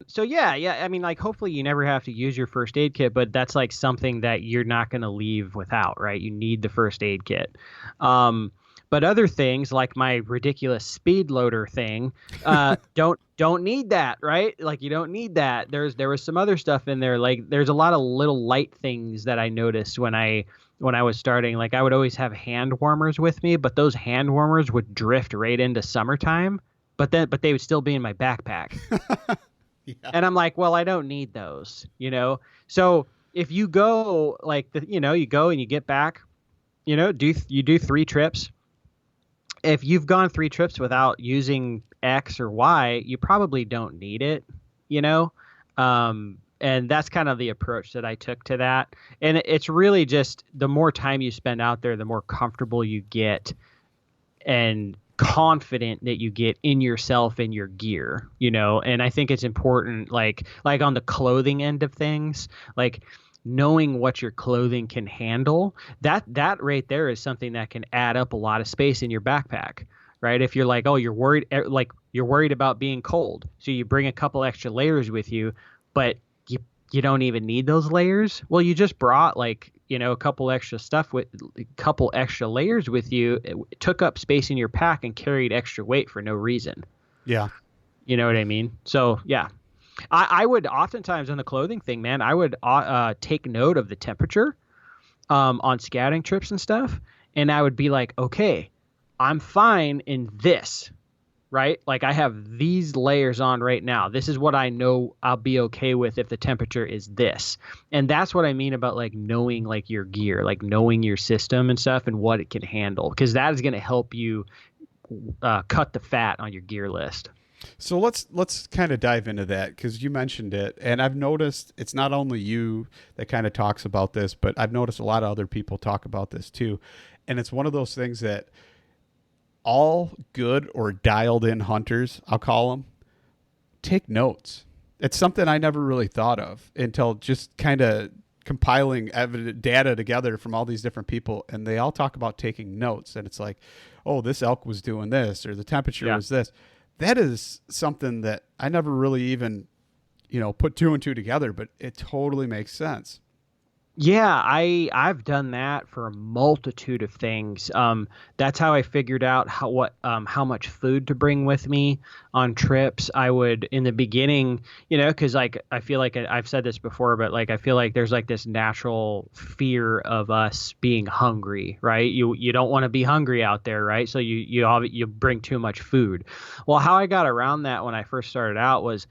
So yeah. I mean, like hopefully you never have to use your first aid kit, but that's like something that you're not going to leave without, right? You need the first aid kit. But other things like my ridiculous speed loader thing, don't need that, right? Like you don't need that. There was some other stuff in there. Like there's a lot of little light things that I noticed when I was starting. Like I would always have hand warmers with me, but those hand warmers would drift right into summertime. But they would still be in my backpack. Yeah. And I'm like, well, I don't need those, So if you go like you go and you get back, you do 3 trips. If you've gone 3 trips without using X or Y, you probably don't need it, and that's kind of the approach that I took to that. And it's really just the more time you spend out there, the more comfortable you get and confident that you get in yourself and your gear, and I think it's important, like on the clothing end of things, like knowing what your clothing can handle, that right there is something that can add up a lot of space in your backpack, right? If you're like, oh, you're worried about being cold, so you bring a couple extra layers with you, but you don't even need those layers. Well, you just brought like, a couple extra layers with you. It took up space in your pack and carried extra weight for no reason. Yeah. You know what I mean? So yeah, I would oftentimes on the clothing thing, man, I would take note of the temperature on scouting trips and stuff. And I would be like, okay, I'm fine in this, right? Like I have these layers on right now. This is what I know I'll be okay with if the temperature is this. And that's what I mean about like knowing like your gear, like knowing your system and stuff and what it can handle, because that is going to help you cut the fat on your gear list. So let's kind of dive into that, because you mentioned it, and I've noticed it's not only you that kind of talks about this, but I've noticed a lot of other people talk about this too. And it's one of those things that all good or dialed in hunters, I'll call them, take notes. It's something I never really thought of until just kind of compiling data together from all these different people. And they all talk about taking notes. And it's like, oh, this elk was doing this, or the temperature was this. That is something that I never really even, put 2 and 2 together, but it totally makes sense. Yeah, I've done that for a multitude of things. That's how I figured out how much food to bring with me on trips. I would, in the beginning, because like I feel like I've said this before, but like I feel like there's like this natural fear of us being hungry, right? You don't want to be hungry out there, right? So you bring too much food. Well, how I got around that when I first started out was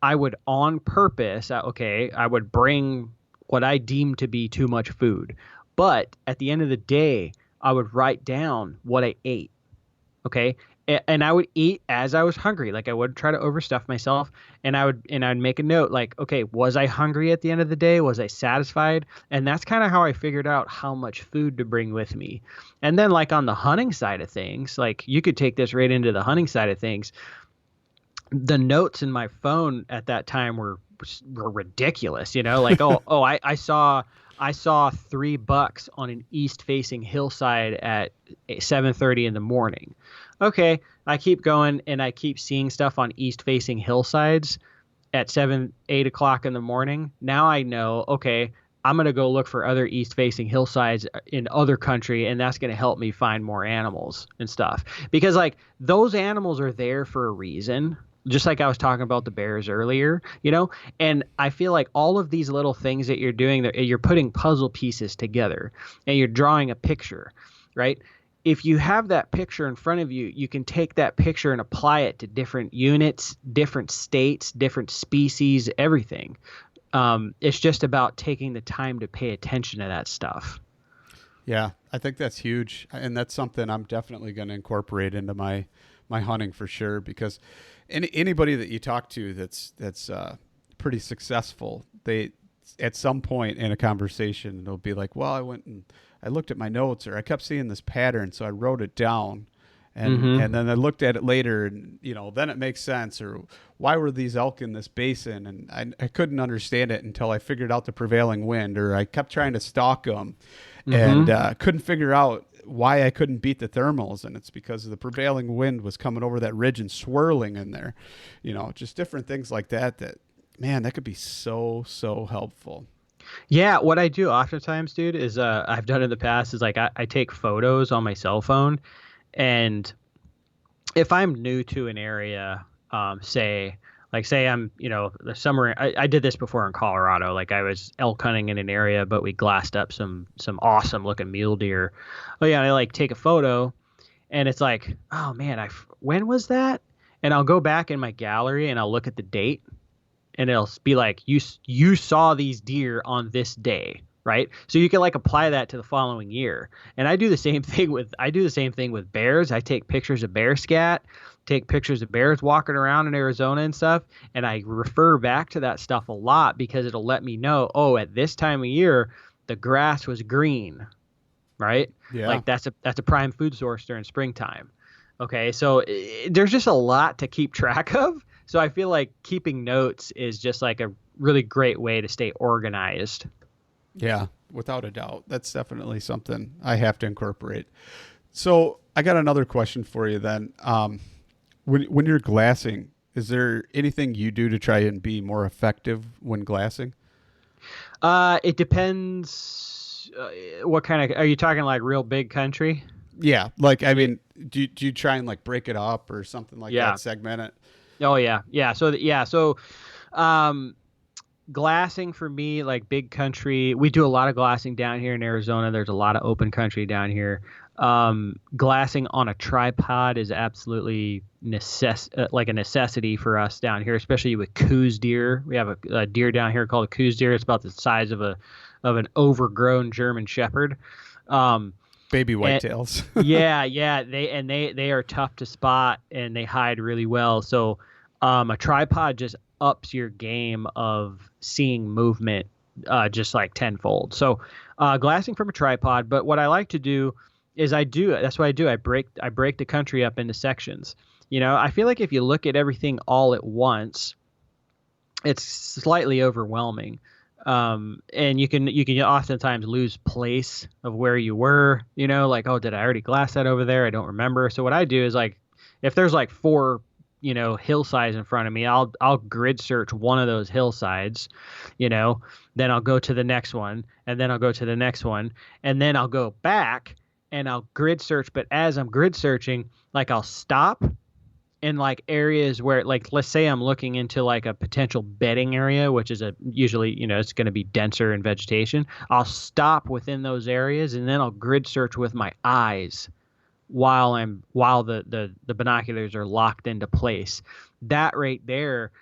I would on purpose, I would bring what I deemed to be too much food. But at the end of the day, I would write down what I ate. Okay. And I would eat as I was hungry. Like I wouldn't try to overstuff myself. And I'd make a note like, okay, was I hungry at the end of the day? Was I satisfied? And that's kind of how I figured out how much food to bring with me. And then like on the hunting side of things, like you could take this right into the hunting side of things. The notes in my phone at that time were ridiculous, like, I saw 3 bucks on an east facing hillside at 7:30 in the morning. Okay. I keep going and I keep seeing stuff on east facing hillsides at 8 o'clock in the morning. Now I know, okay, I'm going to go look for other east facing hillsides in other country. And that's going to help me find more animals and stuff, because like those animals are there for a reason. Just like I was talking about the bears earlier, and I feel like all of these little things that you're doing, you're putting puzzle pieces together and you're drawing a picture, right? If you have that picture in front of you, you can take that picture and apply it to different units, different states, different species, everything. It's just about taking the time to pay attention to that stuff. Yeah, I think that's huge, and that's something I'm definitely going to incorporate into my hunting for sure. Because anybody that you talk to that's pretty successful, they at some point in a conversation they'll be like, "Well, I went and I looked at my notes, or I kept seeing this pattern, so I wrote it down." And then I looked at it later, and then it makes sense. Or why were these elk in this basin? And I couldn't understand it until I figured out the prevailing wind, or I kept trying to stalk them, and couldn't figure out why I couldn't beat the thermals. And it's because the prevailing wind was coming over that ridge and swirling in there. Just different things like that. Man, that could be so helpful. Yeah, what I do oftentimes, dude, is I've done in the past is like I take photos on my cell phone. And if I'm new to an area, say I'm, the summer, I did this before in Colorado. Like I was elk hunting in an area, but we glassed up some awesome looking mule deer. Oh yeah, and I like take a photo, and it's like, oh man, when was that? And I'll go back in my gallery and I'll look at the date, and it'll be like you saw these deer on this day. Right. So you can like apply that to the following year. And I do the same thing with bears. I take pictures of bear scat, take pictures of bears walking around in Arizona and stuff. And I refer back to that stuff a lot because it'll let me know, oh, at this time of year, the grass was green. Right. Yeah. Like that's a prime food source during springtime. Okay. So there's just a lot to keep track of. So I feel like keeping notes is just like a really great way to stay organized. Yeah, without a doubt. That's definitely something I have to incorporate. So I got another question for you then. When you're glassing, is there anything you do to try and be more effective when glassing? It depends. What kind of, are you talking like real big country? Yeah. Like, I mean, do you try and like break it up or something like that, segment it? Oh yeah. Yeah. So, glassing for me, like big country, we do a lot of glassing down here in Arizona. There's a lot of open country down here. Glassing on a tripod is absolutely like a necessity for us down here, especially with coos deer. We have a deer down here called a coos deer. It's about the size of an overgrown German Shepherd. Baby whitetails. Yeah. They are tough to spot and they hide really well. So a tripod just ups your game of seeing movement just like tenfold. So glassing from a tripod. But what I like to do is that's what I do. I break the country up into sections. I feel like if you look at everything all at once, it's slightly overwhelming. And you can oftentimes lose place of where you were, like, oh, did I already glass that over there? I don't remember. So what I do is like, if there's like 4 hillsides in front of me, I'll grid search one of those hillsides, then I'll go to the next one, and then I'll go to the next one, and then I'll go back and I'll grid search. But as I'm grid searching, like I'll stop in like areas where, like, let's say I'm looking into like a potential bedding area, which is usually, it's going to be denser in vegetation. I'll stop within those areas and then I'll grid search with my eyes while the binoculars are locked into place. That right there,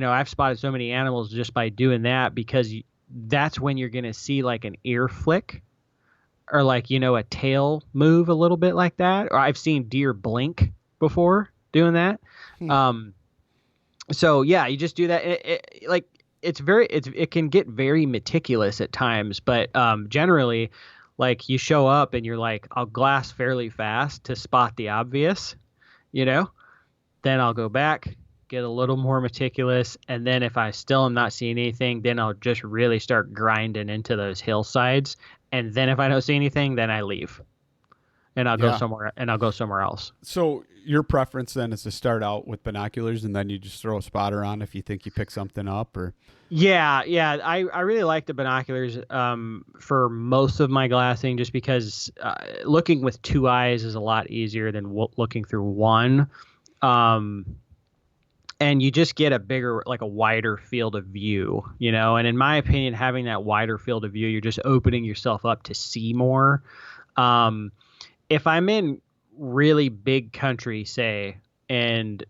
I've spotted so many animals just by doing that, because that's when you're going to see like an ear flick or like, a tail move a little bit like that. Or I've seen deer blink before doing that. So yeah, you just do that. It can get very meticulous at times, but generally, like, you show up and you're like, I'll glass fairly fast to spot the obvious, then I'll go back, get a little more meticulous. And then if I still am not seeing anything, then I'll just really start grinding into those hillsides. And then if I don't see anything, then I leave and I'll go somewhere else. So your preference then is to start out with binoculars and then you just throw a spotter on if you think you pick something up, or? Yeah. I really like the binoculars for most of my glassing, just because looking with 2 eyes is a lot easier than looking through one. And you just get a bigger, like a wider field of view, and in my opinion, having that wider field of view, you're just opening yourself up to see more. If I'm in really big country, say, and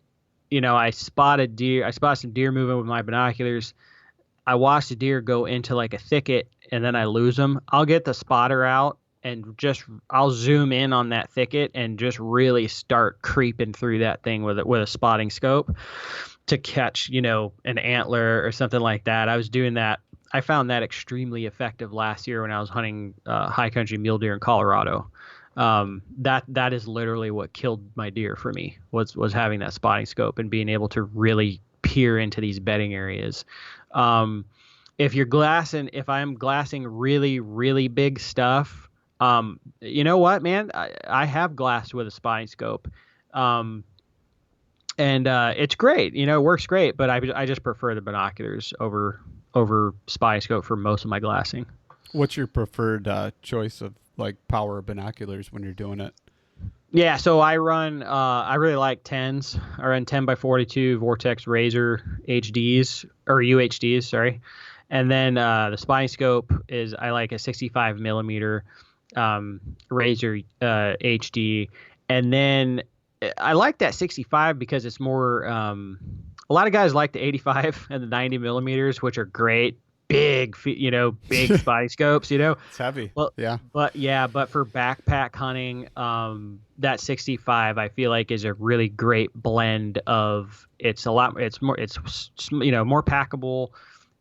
I spot some deer moving with my binoculars, I watch the deer go into like a thicket and then I lose them, I'll get the spotter out and I'll zoom in on that thicket and just really start creeping through that thing with a spotting scope to catch, an antler or something like that. I was doing that. I found that extremely effective last year when I was hunting high country mule deer in Colorado. That is literally what killed my deer for me was having that spotting scope and being able to really peer into these bedding areas. If I'm glassing really, really big stuff, you know what, man, I have glassed with a spotting scope. And it's great, it works great, but I just prefer the binoculars over spotting scope for most of my glassing. What's your preferred choice of like power binoculars when you're doing it? Yeah, so I really like 10s. I run 10 by 42 Vortex Razor HDs or UHDs, sorry. And then the spotting scope is I like a 65 millimeter Razor HD. And then I like that 65 because it's more. A lot of guys like the 85 and the 90 millimeters, which are great, big spotting scopes. It's heavy. Well, yeah. But for backpack hunting, that 65 I feel like is a really great blend of it's more packable,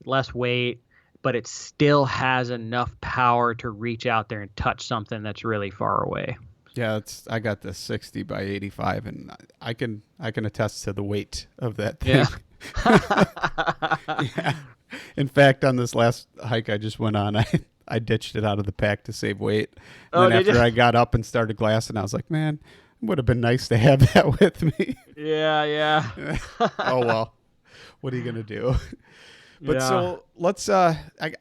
less weight, but it still has enough power to reach out there and touch something that's really far away. Yeah, I got the 60 by 85, and I can attest to the weight of that thing. Yeah. Yeah. In fact, on this last hike I just went on, I ditched it out of the pack to save weight. And then after I got up and started glassing, I was like, man, it would have been nice to have that with me. Yeah. Oh, well, what are you going to do? But so let's, I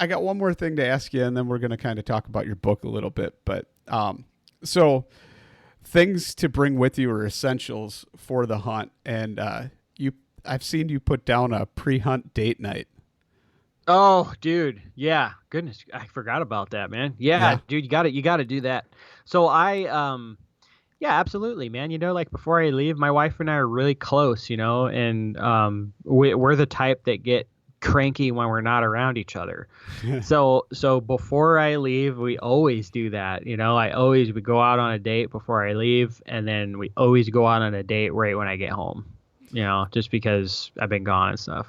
got one more thing to ask you, and then we're going to kind of talk about your book a little bit. But so things to bring with you are essentials for the hunt. And I've seen you put down a pre-hunt date night. Oh, dude. Yeah. Goodness. I forgot about that, man. Yeah. Dude, you got to do that. So yeah, absolutely, man. Like before I leave, my wife and I are really close, and we're the type that get cranky when we're not around each other. So before I leave, we always do that. We go out on a date before I leave, and then we always go out on a date right when I get home, just because I've been gone and stuff.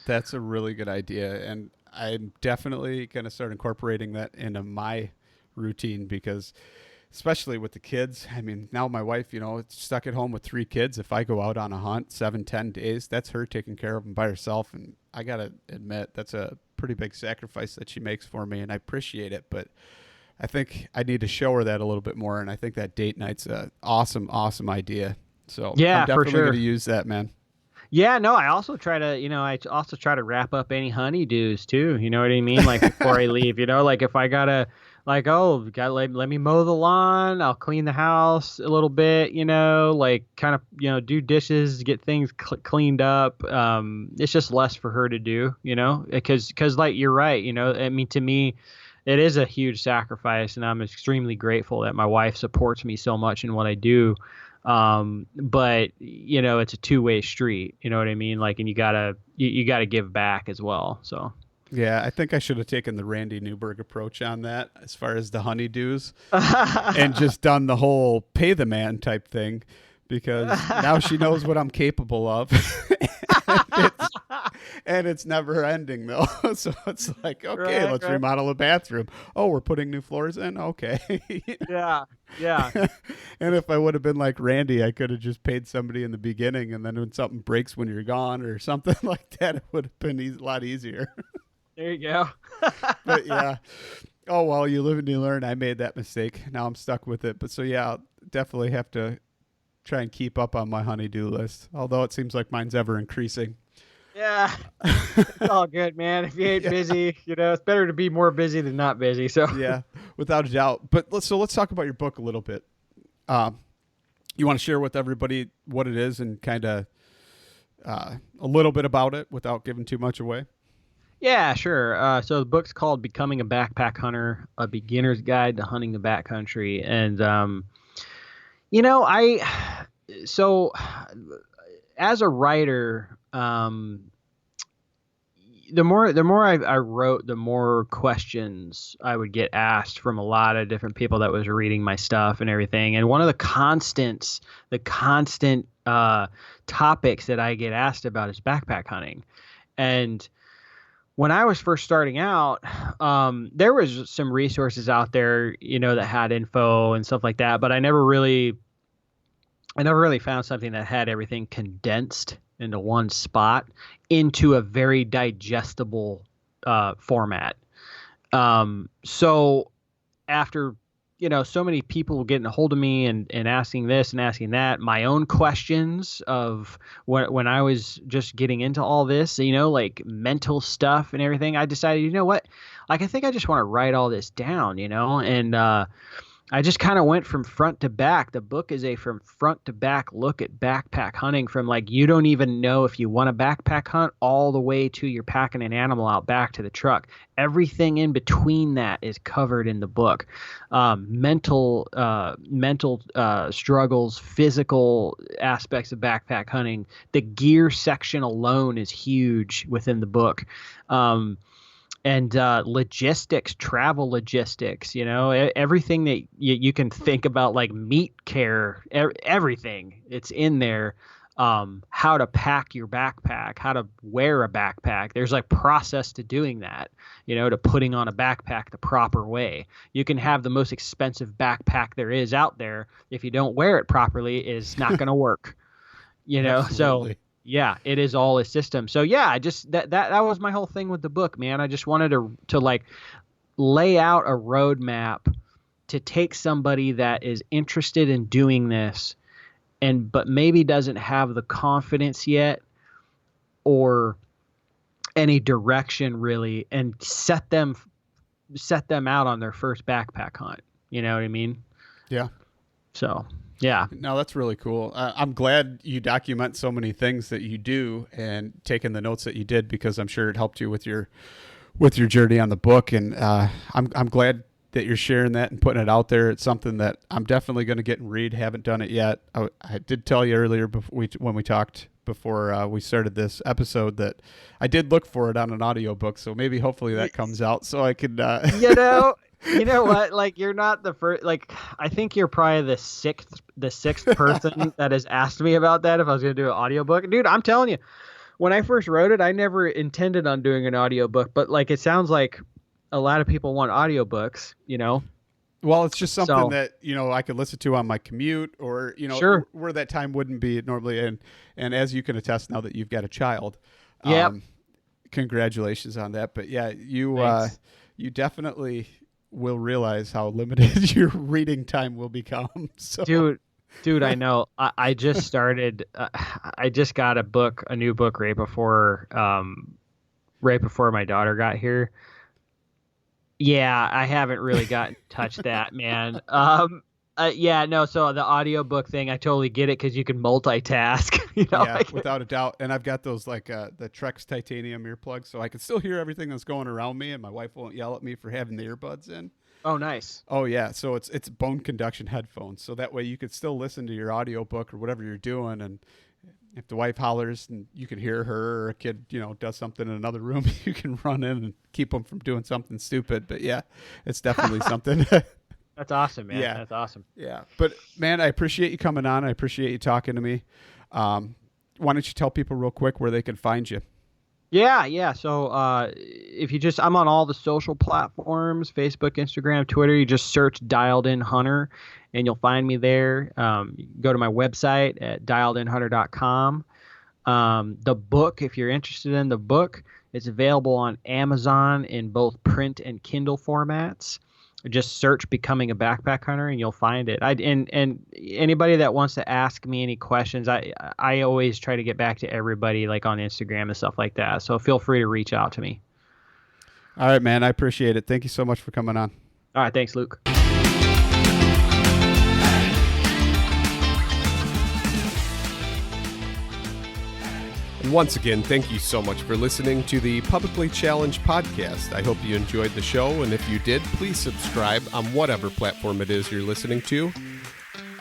That's a really good idea, and I'm definitely going to start incorporating that into my routine because especially with the kids. I mean, now my wife, it's stuck at home with 3 kids. If I go out on a hunt 7-10 days, that's her taking care of them by herself. And I got to admit, that's a pretty big sacrifice that she makes for me, and I appreciate it. But I think I need to show her that a little bit more. And I think that date night's an awesome, awesome idea. So yeah, I'm definitely for sure. going to use that, man. Yeah, no, I also try to wrap up any honeydews too. You know what I mean? Like before I leave, like if I gotta, like, let me mow the lawn, I'll clean the house a little bit, like kind of, do dishes, get things cleaned up. It's just less for her to do, because like, you're right. I mean, to me, it is a huge sacrifice, and I'm extremely grateful that my wife supports me so much in what I do. But it's a two-way street, you know what I mean? Like, and you gotta give back as well. So. Yeah, I think I should have taken the Randy Newberg approach on that as far as the honeydews and just done the whole pay the man type thing, because now she knows what I'm capable of. And it's never ending though. So it's like, okay, let's remodel a bathroom. Oh, we're putting new floors in. Okay. Yeah. And if I would have been like Randy, I could have just paid somebody in the beginning, and then when something breaks when you're gone or something like that, it would have been a lot easier. There you go. But yeah. Oh, well, you live and you learn. I made that mistake. Now I'm stuck with it. But so yeah, I'll definitely have to try and keep up on my honeydew list, although it seems like mine's ever increasing. Yeah, it's all good, man. If you ain't busy, it's better to be more busy than not busy. So yeah, without a doubt. But let's talk about your book a little bit. You want to share with everybody what it is and kind of a little bit about it without giving too much away? Yeah, sure. So the book's called Becoming a Backpack Hunter, A Beginner's Guide to Hunting the Backcountry. And, as a writer, the more I wrote, the more questions I would get asked from a lot of different people that was reading my stuff and everything. And one of the constant topics that I get asked about is backpack hunting. And when I was first starting out, there was some resources out there, that had info and stuff like that, but I never really found something that had everything condensed into one spot into a very digestible format. So after, so many people getting a hold of me and asking this and asking that, my own questions of when I was just getting into all this, like mental stuff and everything, I decided, you know what, like, I think I just want to write all this down, and I just kind of went from front to back. The book is a from front to back look at backpack hunting, from like you don't even know if you want to backpack hunt all the way to you're packing an animal out back to the truck. Everything in between that is covered in the book. Mental struggles, physical aspects of backpack hunting. The gear section alone is huge within the book. And logistics, travel logistics, everything that you can think about, like meat care, everything, it's in there. How to pack your backpack, how to wear a backpack. There's like process to doing that, to putting on a backpack the proper way. You can have the most expensive backpack there is out there. If you don't wear it properly, it's not going to work, Absolutely. So. Yeah, it is all a system. So yeah, I just that was my whole thing with the book, man. I just wanted to like lay out a roadmap to take somebody that is interested in doing this but maybe doesn't have the confidence yet or any direction really, and set them out on their first backpack hunt. You know what I mean? Yeah. So yeah. No, that's really cool. I'm glad you document so many things that you do and taking the notes that you did, because I'm sure it helped you with your journey on the book. And I'm glad that you're sharing that and putting it out there. It's something that I'm definitely going to get and read. Haven't done it yet. I did tell you earlier when we talked before we started this episode that I did look for it on an audiobook. So maybe hopefully that comes out so I could. You know what? Like, you're not the first. Like, I think you're probably the sixth person that has asked me about that if I was going to do an audiobook. Dude, I'm telling you, when I first wrote it, I never intended on doing an audiobook, but like, it sounds like a lot of people want audiobooks, Well, it's just something that, I could listen to on my commute or, Sure. where that time wouldn't be normally. And as you can attest now that you've got a child, Yep. Congratulations on that. But yeah, you definitely will realize how limited your reading time will become. So. Dude, I know. I just started. I just got a new book right before my daughter got here. Yeah, I haven't really gotten touched that, man. Yeah, no. So the audiobook thing, I totally get it because you can multitask. Yeah, without a doubt. And I've got those like the Trex titanium earplugs, so I can still hear everything that's going around me, and my wife won't yell at me for having the earbuds in. Oh, nice. Oh yeah, so it's bone conduction headphones, so that way you could still listen to your audiobook or whatever you're doing, and if the wife hollers and you can hear her, or a kid does something in another room, you can run in and keep them from doing something stupid. But yeah, it's definitely something. That's awesome, man. Yeah. That's awesome. Yeah. But man, I appreciate you coming on. I appreciate you talking to me. Why don't you tell people real quick where they can find you? Yeah. So if I'm on all the social platforms, Facebook, Instagram, Twitter, you just search Dialed In Hunter and you'll find me there. You can go to my website at dialedinhunter.com. The book, if you're interested in the book, it's available on Amazon in both print and Kindle formats. Just search Becoming a Backpack Hunter and you'll find it. And anybody that wants to ask me any questions, I always try to get back to everybody, like on Instagram and stuff like that. So feel free to reach out to me. All right, man. I appreciate it. Thank you so much for coming on. All right. Thanks, Luke. And once again, thank you so much for listening to the Publicly Challenged podcast. I hope you enjoyed the show, and if you did, please subscribe on whatever platform it is you're listening to.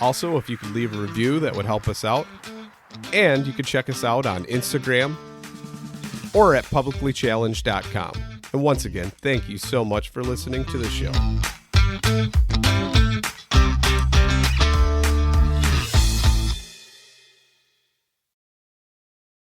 Also, if you could leave a review, that would help us out. And you can check us out on Instagram, or at publiclychallenged.com. And once again, thank you so much for listening to the show.